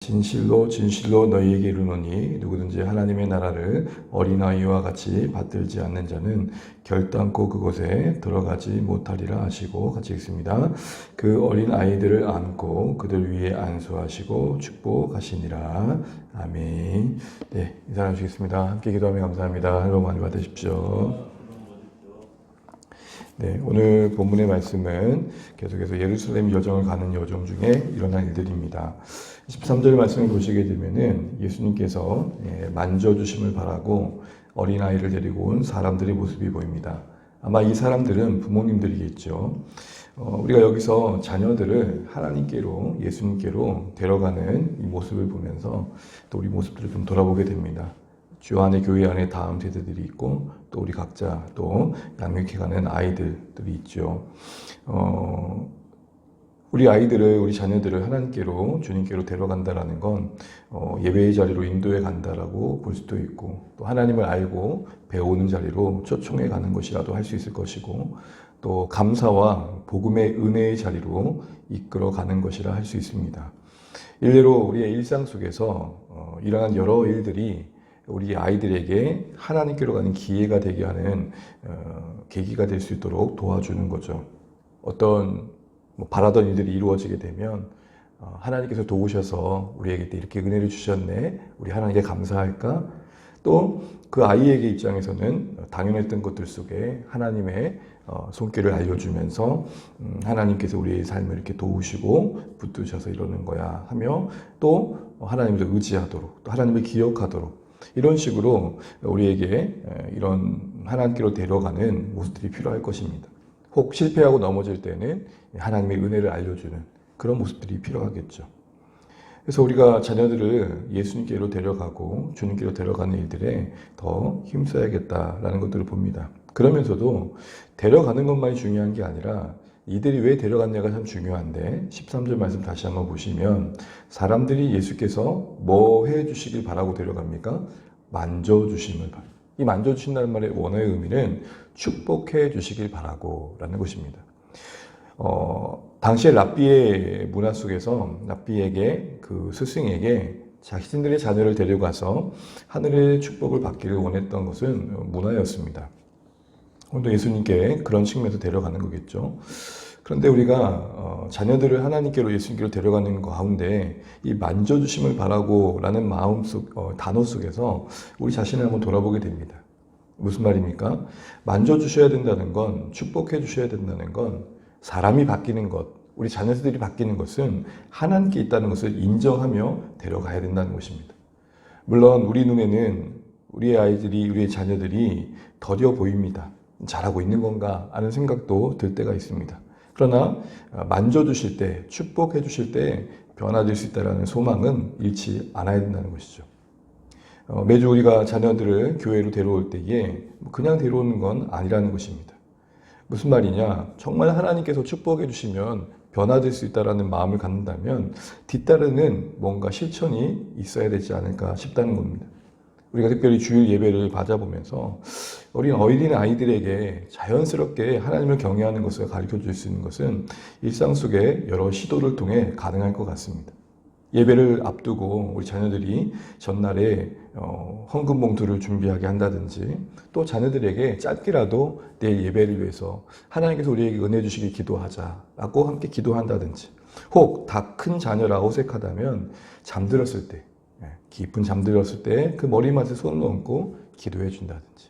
진실로 진실로 너희에게 이르노니 누구든지 하나님의 나라를 어린아이와 같이 받들지 않는 자는 결단코 그곳에 들어가지 못하리라 하시고, 같이 읽습니다. 그 어린아이들을 안고 그들 위에 안수하시고 축복하시니라. 아멘. 네, 인사 나누시겠습니다. 함께 기도하며 감사합니다. 하늘 많이 받으십시오. 네, 오늘 본문의 말씀은 계속해서 예루살렘 여정을 가는 여정 중에 일어난 일들입니다. 13절 말씀을 보시게 되면은 예수님께서 만져주심을 바라고 어린아이를 데리고 온 사람들의 모습이 보입니다. 아마 이 사람들은 부모님들이겠죠. 우리가 여기서 자녀들을 하나님께로, 예수님께로 데려가는 이 모습을 보면서 또 우리 모습들을 좀 돌아보게 됩니다. 주 안에, 교회 안에 다음 세대들이 있고 또 우리 각자 또 양육해가는 아이들이 있죠. 우리 아이들을, 우리 자녀들을 하나님께로, 주님께로 데려간다라는 건 예배의 자리로 인도해 간다라고 볼 수도 있고, 또 하나님을 알고 배우는 자리로 초청해 가는 것이라도 할 수 있을 것이고, 또 감사와 복음의 은혜의 자리로 이끌어 가는 것이라 할 수 있습니다. 일례로 우리의 일상 속에서 일어난 여러 일들이 우리 아이들에게 하나님께로 가는 기회가 되게 하는 계기가 될 수 있도록 도와주는 거죠. 어떤 바라던 일들이 이루어지게 되면 하나님께서 도우셔서 우리에게 이렇게 은혜를 주셨네, 우리 하나님께 감사할까? 또 그 아이에게 입장에서는 당연했던 것들 속에 하나님의 손길을 알려주면서 하나님께서 우리의 삶을 이렇게 도우시고 붙드셔서 이러는 거야 하며, 또 하나님을 의지하도록, 또 하나님을 기억하도록, 이런 식으로 우리에게 이런 하나님께로 데려가는 모습들이 필요할 것입니다. 혹 실패하고 넘어질 때는 하나님의 은혜를 알려주는 그런 모습들이 필요하겠죠. 그래서 우리가 자녀들을 예수님께로 데려가고 주님께로 데려가는 일들에 더 힘써야겠다라는 것들을 봅니다. 그러면서도 데려가는 것만이 중요한 게 아니라 이들이 왜 데려갔냐가 참 중요한데, 13절 말씀 다시 한번 보시면 사람들이 예수께서 뭐 해주시길 바라고 데려갑니까? 만져주심을 바라고. 이 만져주신다는 말의 원어의 의미는 축복해 주시길 바라고 라는 것입니다. 당시의 랍비의 문화 속에서 랍비에게, 그 스승에게 자신들의 자녀를 데려가서 하늘의 축복을 받기를 원했던 것은 문화였습니다. 오늘도 예수님께 그런 측면에서 데려가는 거겠죠. 그런데 우리가 자녀들을 하나님께로, 예수님께로 데려가는 가운데 이 만져주심을 바라고 라는 마음 단어 속에서 우리 자신을 한번 돌아보게 됩니다. 무슨 말입니까? 만져주셔야 된다는 건, 축복해 주셔야 된다는 건, 사람이 바뀌는 것, 우리 자녀들이 바뀌는 것은 하나님께 있다는 것을 인정하며 데려가야 된다는 것입니다. 물론 우리 눈에는 우리의 아이들이, 우리의 자녀들이 더뎌 보입니다. 잘하고 있는 건가 하는 생각도 들 때가 있습니다. 그러나 만져주실 때, 축복해 주실 때 변화될 수 있다는 소망은 잃지 않아야 된다는 것이죠. 매주 우리가 자녀들을 교회로 데려올 때에 그냥 데려오는 건 아니라는 것입니다. 무슨 말이냐? 정말 하나님께서 축복해 주시면 변화될 수 있다는 마음을 갖는다면 뒤따르는 뭔가 실천이 있어야 되지 않을까 싶다는 겁니다. 우리가 특별히 주일 예배를 받아보면서 어린 아이들에게 자연스럽게 하나님을 경외하는 것을 가르쳐 줄 수 있는 것은 일상 속에 여러 시도를 통해 가능할 것 같습니다. 예배를 앞두고 우리 자녀들이 전날에 헌금 봉투를 준비하게 한다든지, 또 자녀들에게 짧게라도 내일 예배를 위해서 하나님께서 우리에게 은혜 주시길 기도하자라고 함께 기도한다든지, 혹 다 큰 자녀라 어색하다면 잠들었을 때, 깊은 잠들었을 때 그 머리맡에 손을 얹고 기도해 준다든지,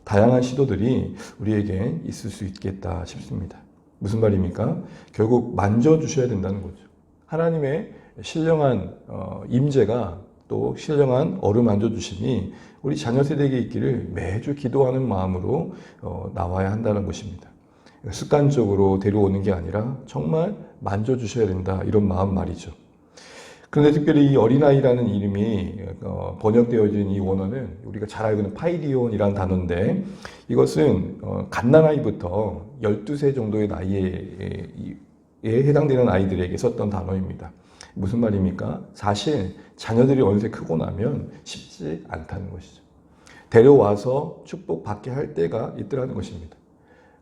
다양한 시도들이 우리에게 있을 수 있겠다 싶습니다. 무슨 말입니까? 결국 만져주셔야 된다는 거죠. 하나님의 신령한 임재가, 또 신령한 어루만져 주심이 우리 자녀 세대에게 있기를 매주 기도하는 마음으로 나와야 한다는 것입니다. 습관적으로 데려오는 게 아니라 정말 만져주셔야 된다, 이런 마음 말이죠. 그런데 특별히 이 어린아이라는 이름이 번역되어진 이 원어는 우리가 잘 알고 있는 파이리온이라는 단어인데, 이것은 갓난아이부터 12세 정도의 나이에 해당되는 아이들에게 썼던 단어입니다. 무슨 말입니까? 사실 자녀들이 어느새 크고 나면 쉽지 않다는 것이죠. 데려와서 축복받게 할 때가 있더라는 것입니다.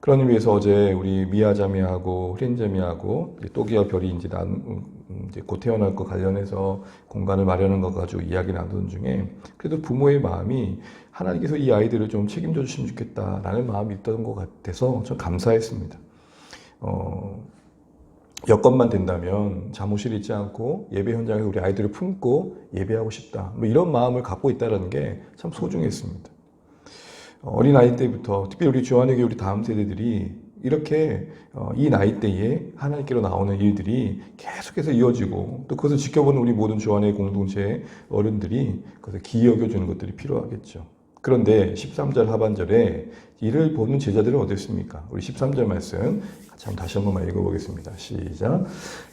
그런 의미에서 어제 우리 미아자매하고 흐린자매하고 또기와 별이 이제 곧 태어날 거 관련해서 공간을 마련한 것 가지고 이야기 나누는 중에 그래도 부모의 마음이 하나님께서 이 아이들을 좀 책임져 주시면 좋겠다라는 마음이 있던 것 같아서 좀 감사했습니다. 여건만 된다면 잠옷을 입지 않고 예배 현장에서 우리 아이들을 품고 예배하고 싶다. 뭐 이런 마음을 갖고 있다는 게 참 소중했습니다. 어린 아이 때부터 특히 우리 주한회교 우리 다음 세대들이 이렇게 이 나이대에 하나님께로 나오는 일들이 계속해서 이어지고 또 그것을 지켜보는 우리 모든 주한회 공동체 어른들이 그것을 기여겨 주는 것들이 필요하겠죠. 그런데 13절 하반절에 이를 보는 제자들은 어땠습니까? 우리 13절 말씀 같이 다시 한 번만 읽어보겠습니다. 시작.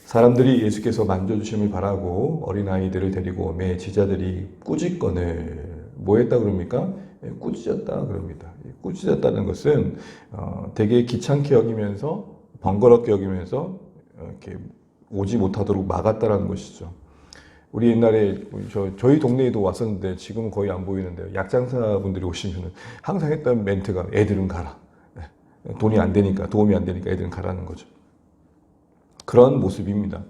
사람들이 예수께서 만져주심을 바라고 어린아이들을 데리고 오매 제자들이 꾸짖거늘 뭐 했다 그럽니까? 꾸짖었다 그럽니다. 꾸짖었다는 것은 되게 귀찮게 여기면서 번거롭게 여기면서 이렇게 오지 못하도록 막았다라는 것이죠. 우리 옛날에 저희 동네에도 왔었는데 지금은 거의 안 보이는데요. 약장사분들이 오시면 항상 했던 멘트가 애들은 가라. 돈이 안 되니까 도움이 안 되니까 애들은 가라는 거죠. 그런 모습입니다.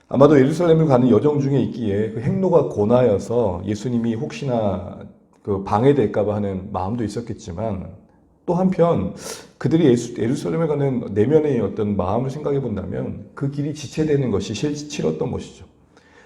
아마도 예루살렘을 가는 여정 중에 있기에 그 행로가 고나여서 예수님이 혹시나 그 방해될까봐 하는 마음도 있었겠지만 또 한편 그들이 예루살렘에 가는 내면의 어떤 마음을 생각해 본다면 그 길이 지체되는 것이 싫었던 것이죠.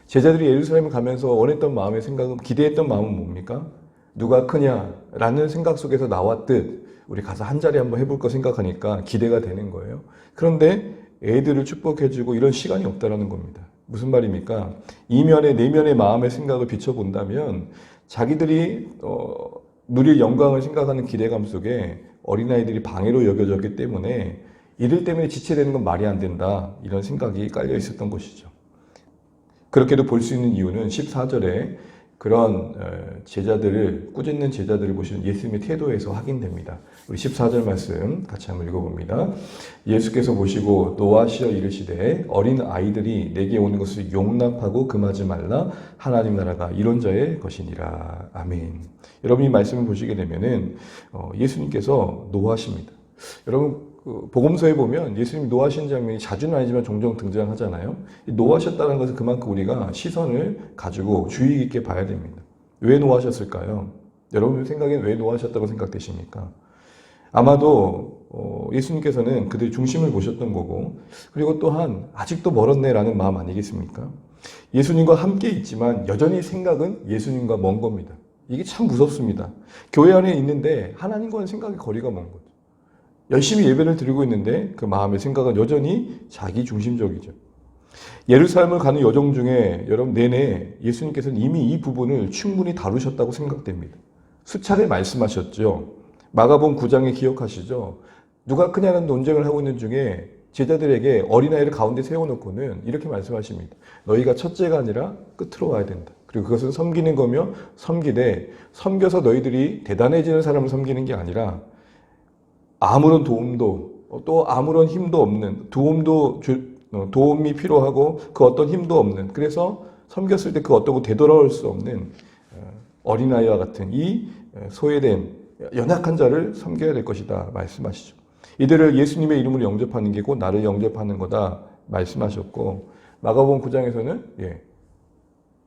제자들이 예루살렘을 가면서 원했던 마음의 생각은 기대했던 마음은 뭡니까? 누가 크냐라는 생각 속에서 나왔듯 우리 가서 한 자리 한번 해볼 거 생각하니까 기대가 되는 거예요. 그런데 애들을 축복해주고 이런 시간이 없다라는 겁니다. 무슨 말입니까? 이면의 내면의 마음의 생각을 비춰본다면 자기들이 누릴 영광을 생각하는 기대감 속에 어린아이들이 방해로 여겨졌기 때문에 이들 때문에 지체되는 건 말이 안 된다. 이런 생각이 깔려 있었던 것이죠. 그렇게도 볼 수 있는 이유는 14절에 그런 제자들을 꾸짖는 제자들을 보시는 예수님의 태도에서 확인됩니다. 우리 14절 말씀 같이 한번 읽어봅니다. 예수께서 보시고 노하시어 이르시되 어린 아이들이 내게 오는 것을 용납하고 금하지 말라 하나님 나라가 이런 자의 것이니라. 아멘. 여러분 이 말씀을 보시게 되면은 예수님께서 노하십니다. 여러분 복음서에 보면 예수님이 노하신 장면이 자주는 아니지만 종종 등장하잖아요. 노하셨다는 것은 그만큼 우리가 시선을 가지고 주의 깊게 봐야 됩니다. 왜 노하셨을까요? 여러분 생각엔 왜 노하셨다고 생각되십니까? 아마도 예수님께서는 그들의 중심을 보셨던 거고 그리고 또한 아직도 멀었네라는 마음 아니겠습니까? 예수님과 함께 있지만 여전히 생각은 예수님과 먼 겁니다. 이게 참 무섭습니다. 교회 안에 있는데 하나님과는 생각이 거리가 먼 거죠. 열심히 예배를 드리고 있는데 그 마음의 생각은 여전히 자기 중심적이죠. 예루살렘을 가는 여정 중에 여러분 내내 예수님께서는 이미 이 부분을 충분히 다루셨다고 생각됩니다. 수차례 말씀하셨죠. 마가복음 9장에 기억하시죠. 누가 크냐는 논쟁을 하고 있는 중에 제자들에게 어린아이를 가운데 세워놓고는 이렇게 말씀하십니다. 너희가 첫째가 아니라 끝으로 와야 된다. 그리고 그것은 섬기는 거며 섬겨서 너희들이 대단해지는 사람을 섬기는 게 아니라 아무런 도움도 또 아무런 힘도 없는 도움이 필요하고 그 어떤 힘도 없는 그래서 섬겼을 때 그 어떤 거 되돌아올 수 없는 어린아이와 같은 이 소외된 연약한 자를 섬겨야 될 것이다 말씀하시죠. 이들을 예수님의 이름으로 영접하는 게 곧 나를 영접하는 거다 말씀하셨고 마가복음 9장에서는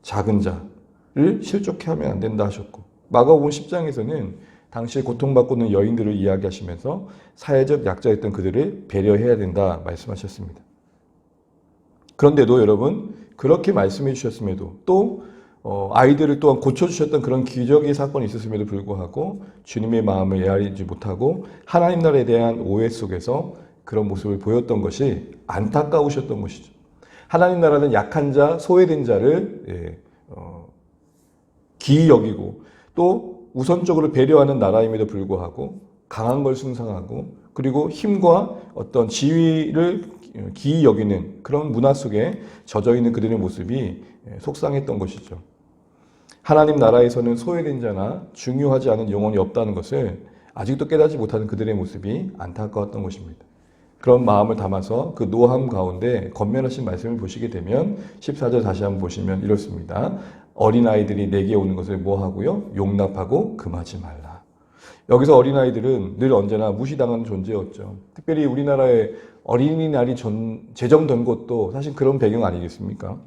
작은 자를 실족해 하면 안 된다 하셨고 마가복음 10장에서는 당시 고통받고 있는 여인들을 이야기하시면서 사회적 약자였던 그들을 배려해야 된다 말씀하셨습니다. 그런데도 여러분 그렇게 말씀해 주셨음에도 또 아이들을 또한 고쳐주셨던 그런 기적의 사건이 있었음에도 불구하고 주님의 마음을 헤아리지 못하고 하나님 나라에 대한 오해 속에서 그런 모습을 보였던 것이 안타까우셨던 것이죠. 하나님 나라는 약한 자, 소외된 자를 기이 여기고 또 우선적으로 배려하는 나라임에도 불구하고 강한 걸 숭상하고 그리고 힘과 어떤 지위를 기이 여기는 그런 문화 속에 젖어 있는 그들의 모습이 속상했던 것이죠. 하나님 나라에서는 소외된 자나 중요하지 않은 영혼이 없다는 것을 아직도 깨닫지 못하는 그들의 모습이 안타까웠던 것입니다. 그런 마음을 담아서 그 노함 가운데 권면하신 말씀을 보시게 되면 14절 다시 한번 보시면 이렇습니다. 어린아이들이 내게 오는 것을 뭐 하고요? 용납하고 금하지 말라. 여기서 어린아이들은 늘 언제나 무시당하는 존재였죠. 특별히 우리나라의 어린이날이 제정된 것도 사실 그런 배경 아니겠습니까?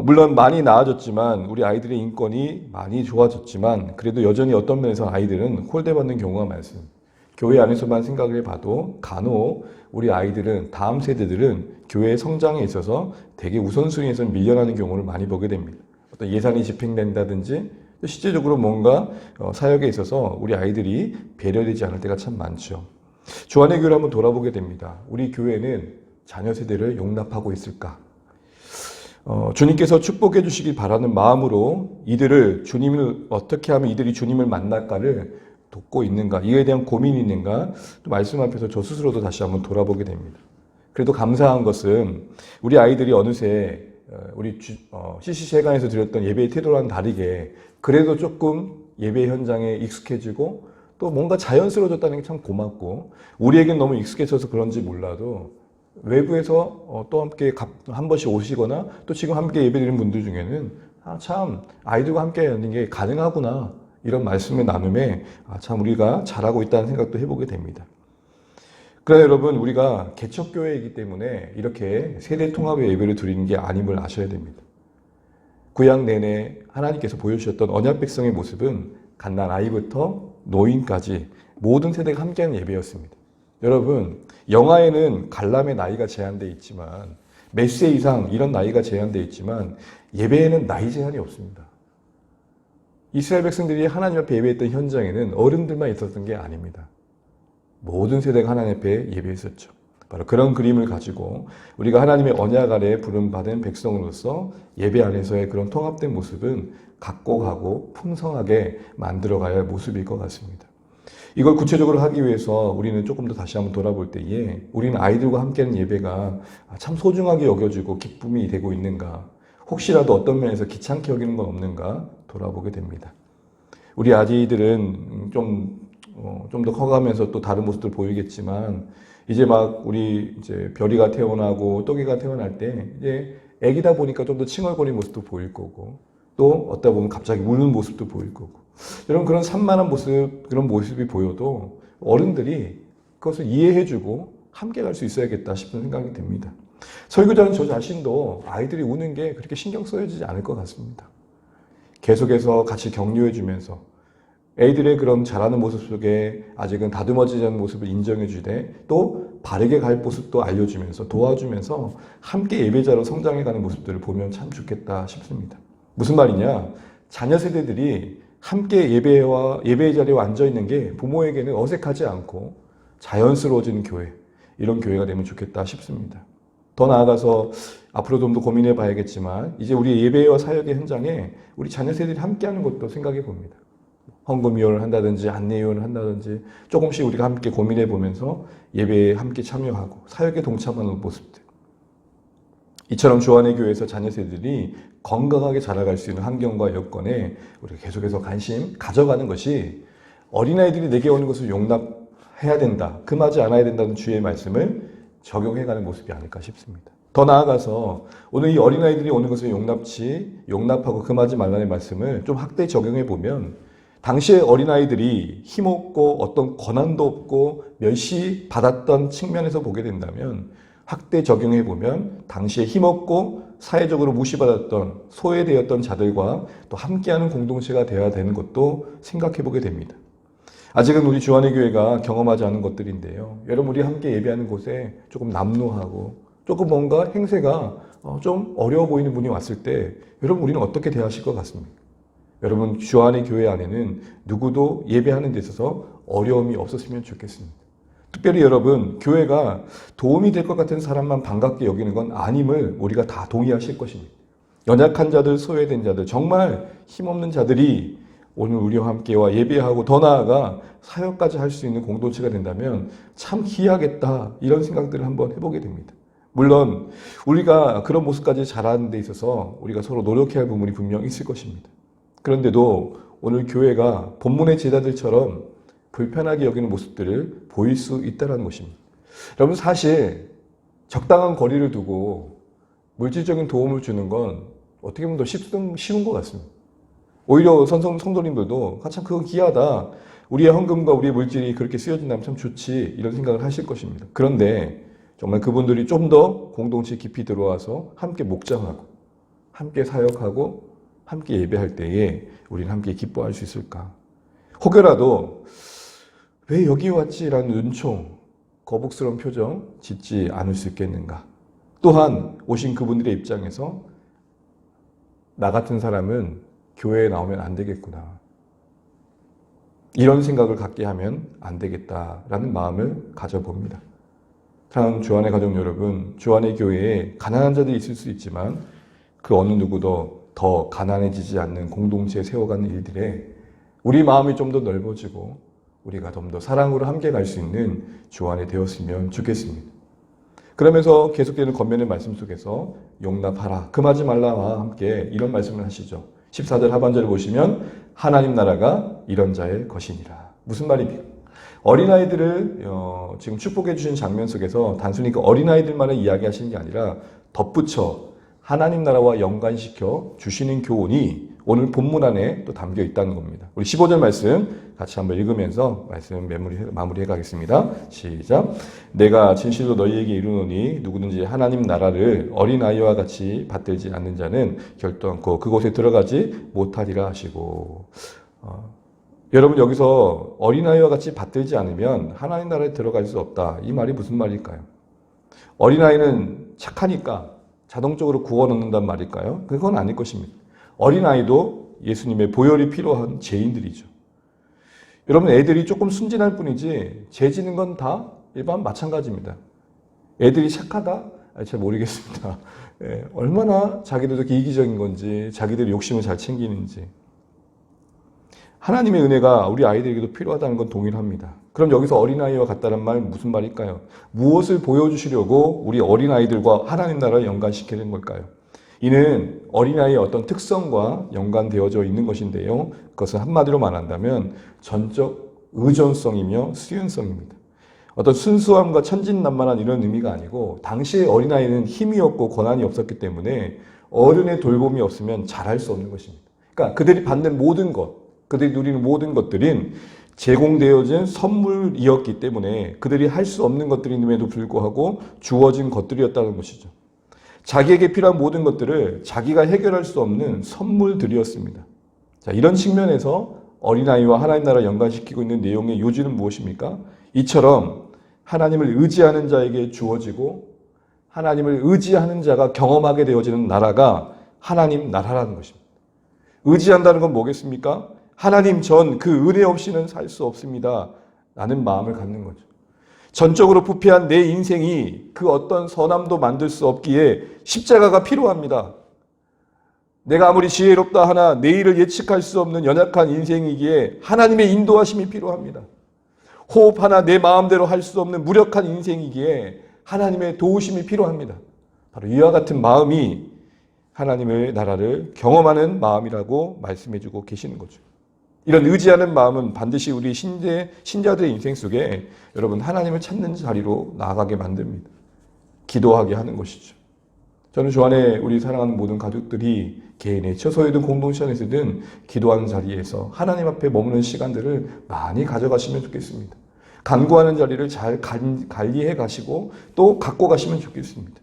물론 많이 나아졌지만 우리 아이들의 인권이 많이 좋아졌지만 그래도 여전히 어떤 면에서 아이들은 홀대받는 경우가 많습니다. 교회 안에서만 생각을 해봐도 간혹 우리 아이들은 다음 세대들은 교회의 성장에 있어서 되게 우선순위에서 밀려나는 경우를 많이 보게 됩니다. 어떤 예산이 집행된다든지 실제적으로 뭔가 사역에 있어서 우리 아이들이 배려되지 않을 때가 참 많죠. 주안의 교회를 한번 돌아보게 됩니다. 우리 교회는 자녀 세대를 용납하고 있을까? 주님께서 축복해 주시길 바라는 마음으로 이들을 주님을 어떻게 하면 이들이 주님을 만날까를 돕고 있는가, 이에 대한 고민이 있는가, 또 말씀 앞에서 저 스스로도 다시 한번 돌아보게 됩니다. 그래도 감사한 것은 우리 아이들이 어느새 우리 CCC 회관에서 드렸던 예배의 태도와는 다르게 그래도 조금 예배 현장에 익숙해지고 또 뭔가 자연스러워졌다는 게 참 고맙고, 우리에겐 너무 익숙해져서 그런지 몰라도 외부에서 또 함께 한 번씩 오시거나 또 지금 함께 예배드리는 분들 중에는 참 아이들과 함께 하는 게 가능하구나, 이런 말씀의 나눔에 참 우리가 잘하고 있다는 생각도 해보게 됩니다. 그러나 여러분, 우리가 개척교회이기 때문에 이렇게 세대 통합의 예배를 드리는 게 아님을 아셔야 됩니다. 구약 내내 하나님께서 보여주셨던 언약 백성의 모습은 갓난 아이부터 노인까지 모든 세대가 함께하는 예배였습니다. 여러분, 영화에는 관람의 나이가 제한되어 있지만, 몇 세 이상 이런 나이가 제한되어 있지만 예배에는 나이 제한이 없습니다. 이스라엘 백성들이 하나님 앞에 예배했던 현장에는 어른들만 있었던 게 아닙니다. 모든 세대가 하나님 앞에 예배했었죠. 바로 그런 그림을 가지고 우리가 하나님의 언약 아래 부름받은 백성으로서 예배 안에서의 그런 통합된 모습은 갖고 가고 풍성하게 만들어가야 할 모습일 것 같습니다. 이걸 구체적으로 하기 위해서 우리는 조금 더 다시 한번 돌아볼 때에 우리는 아이들과 함께하는 예배가 참 소중하게 여겨지고 기쁨이 되고 있는가, 혹시라도 어떤 면에서 귀찮게 여기는 건 없는가 돌아보게 됩니다. 우리 아이들은 좀 더 커가면서 또 다른 모습들 보이겠지만, 이제 막 우리 이제 별이가 태어나고 또기가 태어날 때 이제 애기다 보니까 좀 더 칭얼거리는 모습도 보일 거고, 또 어디다 보면 갑자기 우는 모습도 보일 거고, 여러분 그런 산만한 모습, 그런 모습이 보여도 어른들이 그것을 이해해주고 함께 갈 수 있어야겠다 싶은 생각이 듭니다. 설교자는 저 자신도 아이들이 우는 게 그렇게 신경 써지지 않을 것 같습니다. 계속해서 같이 격려해주면서 애들의 그런 자라는 모습 속에 아직은 다듬어지지 않은 모습을 인정해주되 또 바르게 갈 모습도 알려주면서 도와주면서 함께 예배자로 성장해가는 모습들을 보면 참 좋겠다 싶습니다. 무슨 말이냐? 자녀 세대들이 함께 예배의 자리에 앉아있는 게 부모에게는 어색하지 않고 자연스러워지는 교회, 이런 교회가 되면 좋겠다 싶습니다. 더 나아가서 앞으로 좀 더 고민해 봐야겠지만, 이제 우리 예배와 사역의 현장에 우리 자녀 세대들이 함께하는 것도 생각해 봅니다. 헌금위원을 한다든지 안내위원을 한다든지 조금씩 우리가 함께 고민해 보면서 예배에 함께 참여하고 사역에 동참하는 모습들, 이처럼 주안의 교회에서 자녀 세대들이 건강하게 자라갈 수 있는 환경과 여건에 우리가 계속해서 관심 가져가는 것이, 어린아이들이 내게 오는 것을 용납해야 된다, 금하지 않아야 된다는 주의 말씀을 적용해가는 모습이 아닐까 싶습니다. 더 나아가서 오늘 이 어린아이들이 오는 것을 용납하고 금하지 말라는 말씀을 좀 확대 적용해 보면, 당시에 어린아이들이 힘없고 어떤 권한도 없고 멸시받았던 측면에서 보게 된다면, 확대 적용해 보면 당시에 힘없고 사회적으로 무시받았던 소외되었던 자들과 또 함께하는 공동체가 되어야 되는 것도 생각해 보게 됩니다. 아직은 우리 주안의 교회가 경험하지 않은 것들인데요. 여러분, 우리 함께 예배하는 곳에 조금 남루하고 조금 뭔가 행세가 좀 어려워 보이는 분이 왔을 때 여러분, 우리는 어떻게 대하실 것 같습니까? 여러분, 주안의 교회 안에는 누구도 예배하는 데 있어서 어려움이 없었으면 좋겠습니다. 특별히 여러분, 교회가 도움이 될 것 같은 사람만 반갑게 여기는 건 아님을 우리가 다 동의하실 것입니다. 연약한 자들, 소외된 자들, 정말 힘없는 자들이 오늘 우리와 함께와 예배하고 더 나아가 사역까지 할 수 있는 공동체가 된다면 참 귀하겠다, 이런 생각들을 한번 해보게 됩니다. 물론 우리가 그런 모습까지 자라는 데 있어서 우리가 서로 노력해야 할 부분이 분명 있을 것입니다. 그런데도 오늘 교회가 본문의 제자들처럼 불편하게 여기는 모습들을 보일 수 있다는 것입니다. 여러분, 사실 적당한 거리를 두고 물질적인 도움을 주는 건 어떻게 보면 더 쉬운 것 같습니다. 오히려 성도님들도 참 그거 귀하다, 우리의 헌금과 우리의 물질이 그렇게 쓰여진다면 참 좋지 이런 생각을 하실 것입니다. 그런데 정말 그분들이 좀 더 공동체 깊이 들어와서 함께 목장하고 함께 사역하고 함께 예배할 때에 우리는 함께 기뻐할 수 있을까? 혹여라도 왜 여기 왔지라는 눈총, 거북스러운 표정 짓지 않을 수 있겠는가? 또한 오신 그분들의 입장에서 나 같은 사람은 교회에 나오면 안 되겠구나. 이런 생각을 갖게 하면 안 되겠다라는 마음을 가져봅니다. 사랑하는 주안의 가족 여러분, 주안의 교회에 가난한 자들이 있을 수 있지만 그 어느 누구도 더 가난해지지 않는 공동체에 세워가는 일들에 우리 마음이 좀 더 넓어지고 우리가 좀 더 사랑으로 함께 갈 수 있는 주안이 되었으면 좋겠습니다. 그러면서 계속되는 권면의 말씀 속에서 용납하라, 금하지 말라와 함께 이런 말씀을 하시죠. 14절 하반절을 보시면 하나님 나라가 이런 자의 것이니라. 무슨 말입니까? 어린아이들을 지금 축복해 주신 장면 속에서 단순히 그 어린아이들만을 이야기하시는 게 아니라 덧붙여 하나님 나라와 연관시켜 주시는 교훈이 오늘 본문 안에 또 담겨 있다는 겁니다. 우리 15절 말씀 같이 한번 읽으면서 말씀 마무리해 가겠습니다. 시작. 내가 진실로 너희에게 이르노니 누구든지 하나님 나라를 어린아이와 같이 받들지 않는 자는 결단코 그곳에 들어가지 못하리라 하시고 여러분 여기서 어린아이와 같이 받들지 않으면 하나님 나라에 들어갈 수 없다. 이 말이 무슨 말일까요? 어린아이는 착하니까 자동적으로 구원 얻는단 말일까요? 그건 아닐 것입니다. 어린아이도 예수님의 보혈이 필요한 죄인들이죠. 여러분 애들이 조금 순진할 뿐이지 죄 지는 건 다 일반 마찬가지입니다. 애들이 착하다? 잘 모르겠습니다. 얼마나 자기들도 이기적인 건지 자기들의 욕심을 잘 챙기는지 하나님의 은혜가 우리 아이들에게도 필요하다는 건 동일합니다. 그럼 여기서 어린아이와 같다는 말 무슨 말일까요? 무엇을 보여주시려고 우리 어린아이들과 하나님 나라를 연관시키는 걸까요? 이는 어린아이의 어떤 특성과 연관되어져 있는 것인데요. 그것은 한마디로 말한다면 전적 의존성이며 수용성입니다. 어떤 순수함과 천진난만한 이런 의미가 아니고 당시의 어린아이는 힘이 없고 권한이 없었기 때문에 어른의 돌봄이 없으면 잘할 수 없는 것입니다. 그러니까 그들이 받는 모든 것, 그들이 누리는 모든 것들은 제공되어진 선물이었기 때문에 그들이 할 수 없는 것들임에도 불구하고 주어진 것들이었다는 것이죠. 자기에게 필요한 모든 것들을 자기가 해결할 수 없는 선물들이었습니다. 자, 이런 측면에서 어린아이와 하나님 나라 연관시키고 있는 내용의 요지는 무엇입니까? 이처럼 하나님을 의지하는 자에게 주어지고 하나님을 의지하는 자가 경험하게 되어지는 나라가 하나님 나라라는 것입니다. 의지한다는 건 뭐겠습니까? 하나님 전 그 은혜 없이는 살 수 없습니다. 라는 마음을 갖는 거죠. 전적으로 부패한 내 인생이 그 어떤 선함도 만들 수 없기에 십자가가 필요합니다. 내가 아무리 지혜롭다 하나 내일을 예측할 수 없는 연약한 인생이기에 하나님의 인도하심이 필요합니다. 호흡 하나 내 마음대로 할 수 없는 무력한 인생이기에 하나님의 도우심이 필요합니다. 바로 이와 같은 마음이 하나님의 나라를 경험하는 마음이라고 말씀해주고 계시는 거죠. 이런 의지하는 마음은 반드시 우리 신자들의 인생 속에 여러분 하나님을 찾는 자리로 나아가게 만듭니다. 기도하게 하는 것이죠. 저는 주 안에 우리 사랑하는 모든 가족들이 개인의 처소이든 공동체 안에서든 기도하는 자리에서 하나님 앞에 머무는 시간들을 많이 가져가시면 좋겠습니다. 간구하는 자리를 잘 관리해 가시고 또 갖고 가시면 좋겠습니다.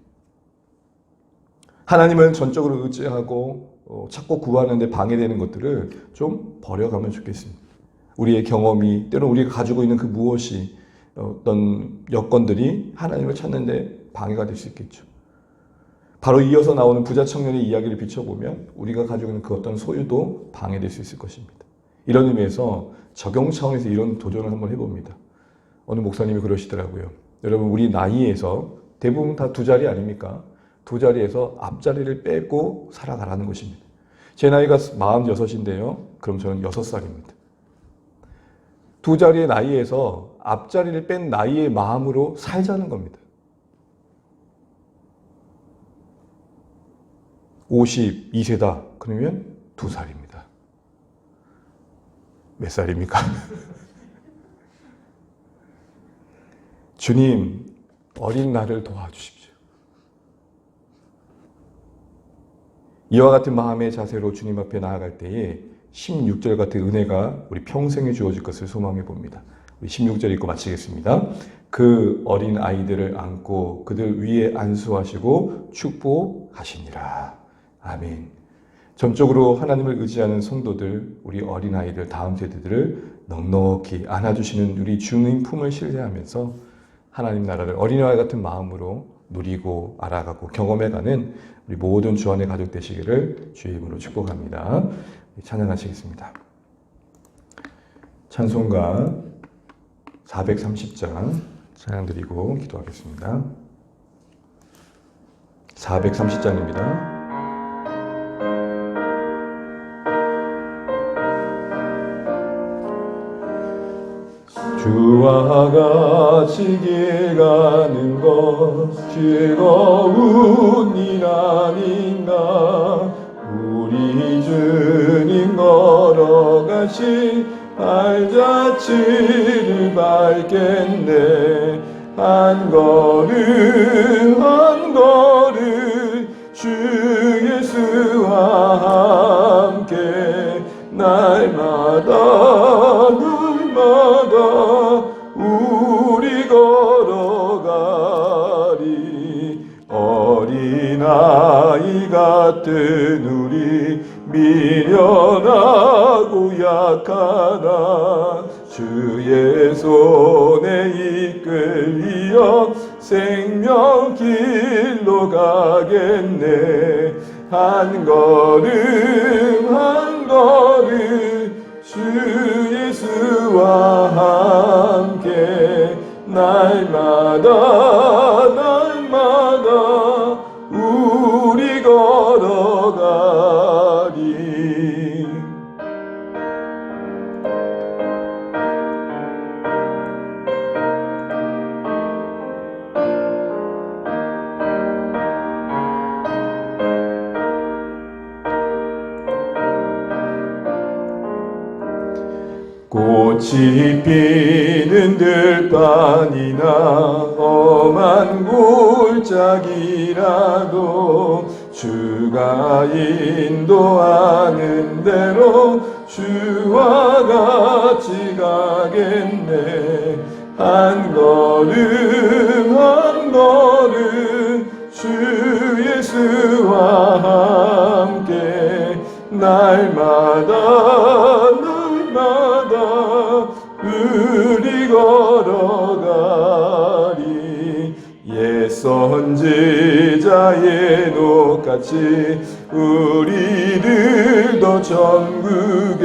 하나님을 전적으로 의지하고 찾고 구하는 데 방해되는 것들을 좀 버려가면 좋겠습니다. 우리의 경험이 때로는 우리가 가지고 있는 그 무엇이 어떤 여건들이 하나님을 찾는 데 방해가 될 수 있겠죠. 바로 이어서 나오는 부자 청년의 이야기를 비춰보면 우리가 가지고 있는 그 어떤 소유도 방해될 수 있을 것입니다. 이런 의미에서 적용 차원에서 이런 도전을 한번 해봅니다. 어느 목사님이 그러시더라고요. 여러분 우리 나이에서 대부분 다 두 자리 아닙니까? 두 자리에서 앞자리를 빼고 살아가라는 것입니다. 제 나이가 46인데요. 그럼 저는 6살입니다. 두 자리의 나이에서 앞자리를 뺀 나이의 마음으로 살자는 겁니다. 52세다. 그러면 2살입니다. 몇 살입니까? 주님, 어린 나를 도와주십시오. 이와 같은 마음의 자세로 주님 앞에 나아갈 때에 16절 같은 은혜가 우리 평생에 주어질 것을 소망해 봅니다. 우리 16절 읽고 마치겠습니다. 그 어린 아이들을 안고 그들 위에 안수하시고 축복하시니라. 아멘. 전적으로 하나님을 의지하는 성도들, 우리 어린아이들, 다음 세대들을 넉넉히 안아주시는 우리 주님 품을 신뢰하면서 하나님 나라를 어린아이 같은 마음으로 누리고 알아가고 경험해가는 우리 모든 주 안의 가족 되시기를 주의 이름으로 축복합니다. 찬양하시겠습니다. 찬송가 430장 찬양 드리고 기도하겠습니다. 430장입니다. 주와 같이 길 가는 것 즐거운 일 아닌가. 우리 주님 걸어가신 발자취를 밟겠네. 한 걸음 한 걸음 주 예수와 함께 날마다 우리 걸어가리. 어린아이 같은 우리 미련하고 약하나 주의 손에 이끌리어 생명길로 가겠네. 한 걸음 한 걸음 주 예수와 함께 날마다 우리 걸어가리. 꽃이 피는 들판이나 험한 골짜기라도 주가 인도하는 대로 주와 같이 가겠네. 한 걸음 한 걸음 주 예수와 함께 날마다 우리 걸어가리. 옛 선지자 에녹같이 우리들도 천국에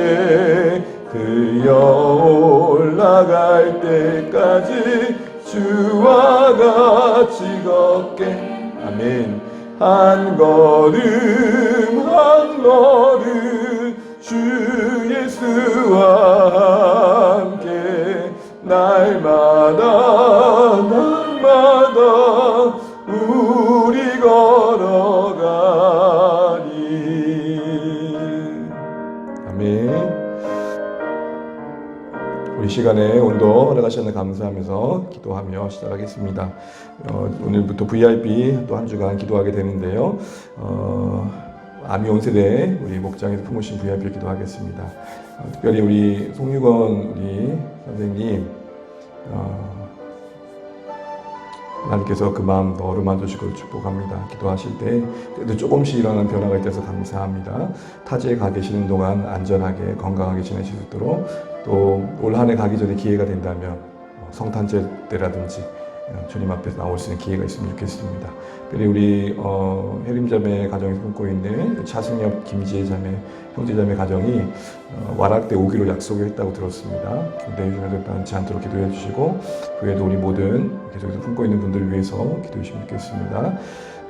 그여 올라갈 때까지 주와 같이 걷게. 아멘. 한 걸음 한 걸음 주 예수와 함께 날마다 우리 걸어가리. 아멘. 우리 시간에 오늘도 허락하셨는 감사하면서 기도하며 시작하겠습니다. 오늘부터 VIP 또 한 주간 기도하게 되는데요. 아미 온 세대 우리 목장에서 품으신 VIP를 기도하겠습니다. 특별히 우리 송유건 우리 선생님 하나님께서 그 마음 더 어루만져 주시고 축복합니다. 기도하실 때 그래도 조금씩 일어나는 변화가 있어서 감사합니다. 타지에 가 계시는 동안 안전하게 건강하게 지내실 수 있도록 또 올 한 해 가기 전에 기회가 된다면 성탄절 때라든지 주님 앞에서 나올 수 있는 기회가 있으면 좋겠습니다. 특별히 우리 혜림자매 가정에서 품고 있는 차승엽, 김지혜 자매, 형제자매 가정이 와락 때 오기로 약속을 했다고 들었습니다. 내일에도 변치 않도록 기도해 주시고 그 외에도 우리 모든 계속해서 품고 있는 분들을 위해서 기도해 주시면 좋겠습니다.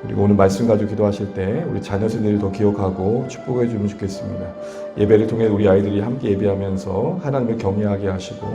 그리고 오늘 말씀 가지고 기도하실 때 우리 자녀 세대를 더 기억하고 축복해 주면 좋겠습니다. 예배를 통해 우리 아이들이 함께 예배하면서 하나님을 경외하게 하시고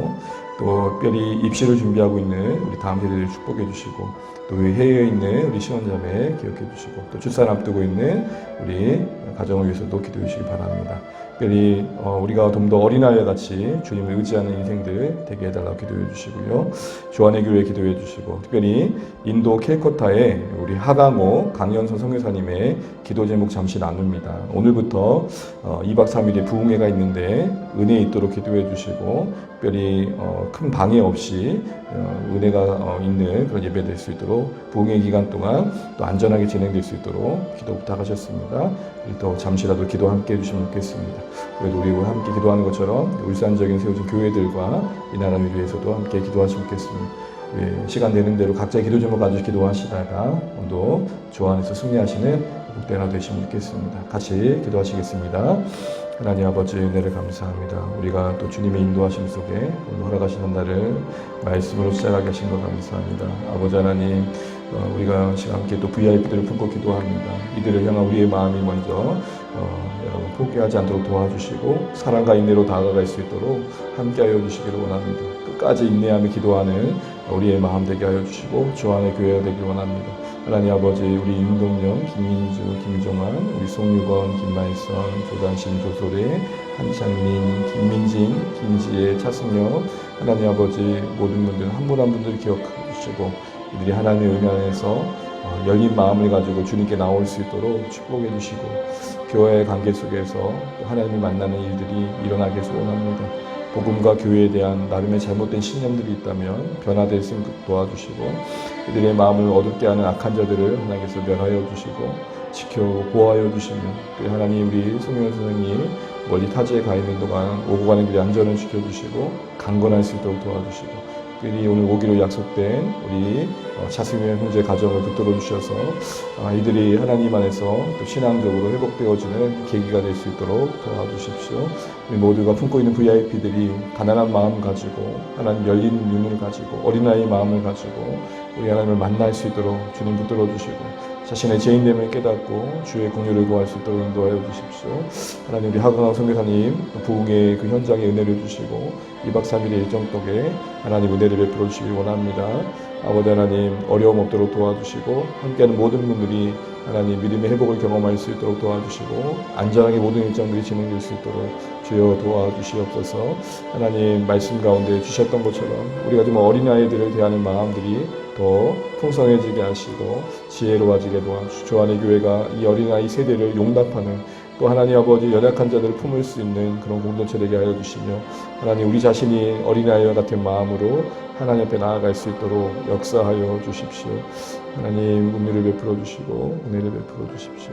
또 특별히 입시를 준비하고 있는 우리 다음 세대를 축복해 주시고 또 해외에 있는 우리 시원자매 기억해 주시고 또 출산 앞두고 있는 우리 가정을 위해서도 기도해 주시기 바랍니다. 특별히 우리가 좀 더 어린아이와 같이 주님을 의지하는 인생들 되게 해달라고 기도해 주시고요. 조한의 교회 기도해 주시고 특별히 인도 캘커타의 우리 하강호 강연선 선교사님의 기도 제목 잠시 나눕니다. 오늘부터 2박 3일의 부흥회가 있는데 은혜 있도록 기도해 주시고 특별히 큰 방해 없이 은혜가 있는 그런 예배 될 수 있도록 부흥회 기간 동안 또 안전하게 진행될 수 있도록 기도 부탁하셨습니다. 또 잠시라도 기도 함께 해주시면 좋겠습니다. 그래도 우리 함께 기도하는 것처럼 울산적인 세워진 교회들과 이 나라를 위해서도 함께 기도하시면 좋겠습니다. 시간 되는 대로 각자의 기도 제목 가지고 기도하시다가 오늘도 주 안에서 승리하시는 복된 하루 되시면 좋겠습니다. 같이 기도하시겠습니다. 하나님 아버지 은혜를 감사합니다. 우리가 또 주님의 인도하심 속에 오늘 허락하시는 날을 말씀으로 시작하게 하신 것 감사합니다. 아버지 하나님 우리가 함께 또 VIP들을 품고 기도합니다. 이들을 향한 우리의 마음이 먼저 여러분 포기하지 않도록 도와주시고 사랑과 인내로 다가갈 수 있도록 함께하여 주시기를 원합니다. 끝까지 인내하며 기도하는 우리의 마음 되게 하여 주시고 주 안의 교회가 되길 원합니다. 하나님 아버지 우리 윤동영, 김민주, 김종환, 우리 송유건, 김말선, 조단신, 조소래, 한창민, 김민진, 김지혜, 차승혁 하나님 아버지 모든 분들 한 분 한 분들 기억해 주시고 이들이 하나님의 은혜 안에서 열린 마음을 가지고 주님께 나올 수 있도록 축복해 주시고 교회의 관계 속에서 하나님을 만나는 일들이 일어나게 소원합니다. 복음과 교회에 대한 나름의 잘못된 신념들이 있다면 변화될 수 있도록 도와주시고 이들의 마음을 어둡게 하는 악한 자들을 하나님께서 멸하여 주시고 지켜 보호하여 주시며 하나님 우리 송영현 선생님 멀리 타지에 가 있는 동안 오고 가는 길에 안전을 지켜주시고 강건할 수 있도록 도와주시고 특별히 오늘 오기로 약속된 우리 차승현 형제 가정을 붙들어 주셔서 이들이 하나님 안에서 또 신앙적으로 회복되어지는 계기가 될 수 있도록 도와주십시오. 우리 모두가 품고 있는 VIP들이 가난한 마음 가지고 하나님 열린 눈을 가지고 어린아이 마음을 가지고 우리 하나님을 만날 수 있도록 주님 붙들어 주시고 자신의 죄인됨을 깨닫고 주의 공유를 구할 수 있도록 인도하여 주십시오. 하나님 우리 하강학 선교사님 부흥의 그 현장에 은혜를 주시고 2박 3일의 일정 속에 하나님 은혜를 베풀어 주시기 원합니다. 아버지 하나님 어려움 없도록 도와주시고 함께하는 모든 분들이 하나님 믿음의 회복을 경험할 수 있도록 도와주시고 안전하게 모든 일정들이 진행될 수 있도록 주여 도와주시옵소서. 하나님 말씀 가운데 주셨던 것처럼 우리가 좀 어린아이들을 대하는 마음들이 더 풍성해지게 하시고 지혜로워지게 도와주시고 주 안의 교회가 이 어린아이 세대를 용납하는 또 하나님 아버지 연약한 자들을 품을 수 있는 그런 공동체 되게 하여 주시며 하나님 우리 자신이 어린아이와 같은 마음으로 하나님 앞에 나아갈 수 있도록 역사하여 주십시오. 하나님 은혜를 베풀어 주시고 은혜를 베풀어 주십시오.